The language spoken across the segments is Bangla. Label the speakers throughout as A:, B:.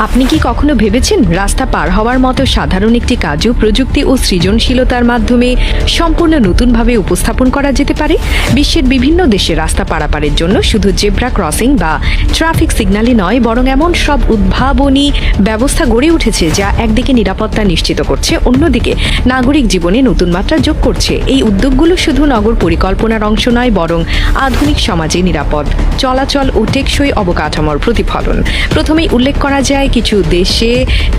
A: আপনি কি কখনো ভেবেছেন রাস্তা পার হওয়ার মতো সাধারণ একটি কাজও প্রযুক্তি ও সৃজনশীলতার মাধ্যমে সম্পূর্ণ নতুনভাবে উপস্থাপন করা যেতে পারে? বিশ্বের বিভিন্ন দেশে রাস্তা পারাপারের জন্য শুধু জেব্রা ক্রসিং বা ট্রাফিক সিগন্যালই নয়, বরং এমন সব উদ্ভাবনী ব্যবস্থা গড়ে উঠেছে যা একদিকে নিরাপত্তা নিশ্চিত করছে, অন্যদিকে নাগরিক জীবনে নতুন মাত্রা যোগ করছে। এই উদ্যোগগুলো শুধু নগর পরিকল্পনার অংশ নয়, বরং আধুনিক সমাজে নিরাপদ চলাচল ও টেকসই অবকাঠামোর প্রতিফলন। প্রথমেই উল্লেখ করা যায় কিছু দেশে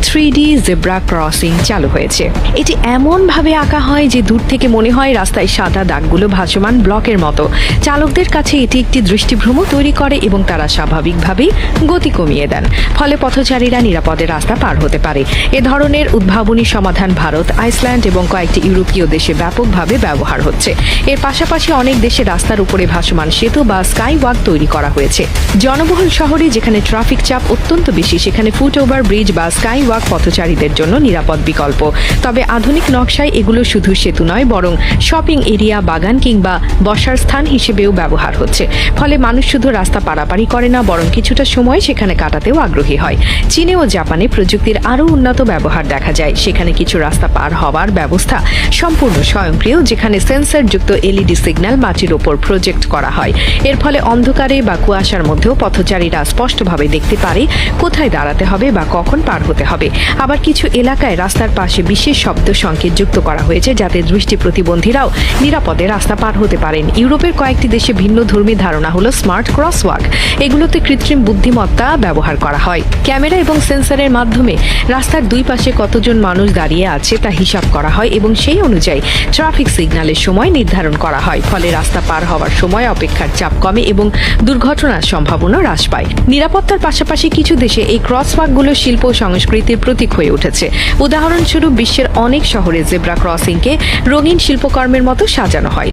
A: 3D জেব্রা ক্রসিং চালু হয়েছে। এটি এমনভাবে আঁকা হয় যে দূর থেকে মনে হয় রাস্তায় সাদা দাগগুলো ভাসমান ব্লকের মতো। চালকদের কাছে এটি একটি দৃষ্টিভ্রম তৈরি করে এবং তারা স্বাভাবিকভাবেই গতি কমিয়ে দেন, ফলে পথচারীরা নিরাপদে রাস্তা পার হতে পারে। এ ধরনের উদ্ভাবনী সমাধান ভারত, আইসল্যান্ড এবং কয়েকটি ইউরোপীয় দেশে ব্যাপকভাবে ব্যবহার হচ্ছে। এর পাশাপাশি অনেক দেশে রাস্তার উপরে ভাসমান সেতু বা স্কাই ওয়াক তৈরি করা হয়েছে। জনবহুল শহরে যেখানে ট্রাফিক চাপ অত্যন্ত বেশি, সেখানে ফুটওভার ব্রিজ বা স্কাই ওয়াক পথচারীদের জন্য নিরাপদ বিকল্প। তবে আধুনিক নকশায় এগুলো শুধু সেতু নয়, বরং শপিং এরিয়া, বাগান কিংবা বসার স্থান হিসেবেও ব্যবহার হচ্ছে। ফলে মানুষ শুধু রাস্তা পারাপারই করে না, বরং কিছুটা সময় সেখানে কাটাতেও আগ্রহী হয়। চীনে ও জাপানে প্রযুক্তির আরও উন্নত ব্যবহার দেখা যায়। সেখানে কিছু রাস্তা পার হওয়ার ব্যবস্থা সম্পূর্ণ স্বয়ংক্রিয়, যেখানে সেন্সরযুক্ত এলইডি সিগন্যাল মাটির ওপর প্রজেক্ট করা হয়। এর ফলে অন্ধকারে বা কুয়াশার মধ্যেও পথচারীরা স্পষ্টভাবে দেখতে পারে কোথায় দাঁড়াতে হবে বা কখন পার হতে হবে। আবার কিছু এলাকায় রাস্তার পাশে বিশেষ শব্দ সংকেত যুক্ত করা হয়েছে, যাতে দৃষ্টি প্রতিবন্ধীরাও নিরাপদে রাস্তা পার হতে পারেন। ইউরোপের কয়েকটি দেশে ভিন্ন ধর্মী ধারণা হলো স্মার্ট ক্রসওয়াক। এগুলোতে কৃত্রিম বুদ্ধিমত্তা ব্যবহার করা হয়। ক্যামেরা এবং সেন্সরের মাধ্যমে রাস্তার দুই পাশে কতজন মানুষ দাঁড়িয়ে আছে তা হিসাব করা হয় এবং সেই অনুযায়ী ট্রাফিক সিগন্যালের সময় নির্ধারণ করা হয়। ফলে রাস্তা পার হওয়ার সময় অপেক্ষার চাপ কমে এবং দুর্ঘটনার সম্ভাবনা হ্রাস পায়। নিরাপত্তার পাশাপাশি কিছু দেশে এই ক্রসওয়াকগুলো শিল্প ও সংস্কৃতির প্রতীক হয়ে উঠেছে। উদাহরণস্বরূপ, বিশ্বের অনেক শহরে জেব্রা ক্রসিংকে রঙিন শিল্পকর্মের মতো সাজানো হয়।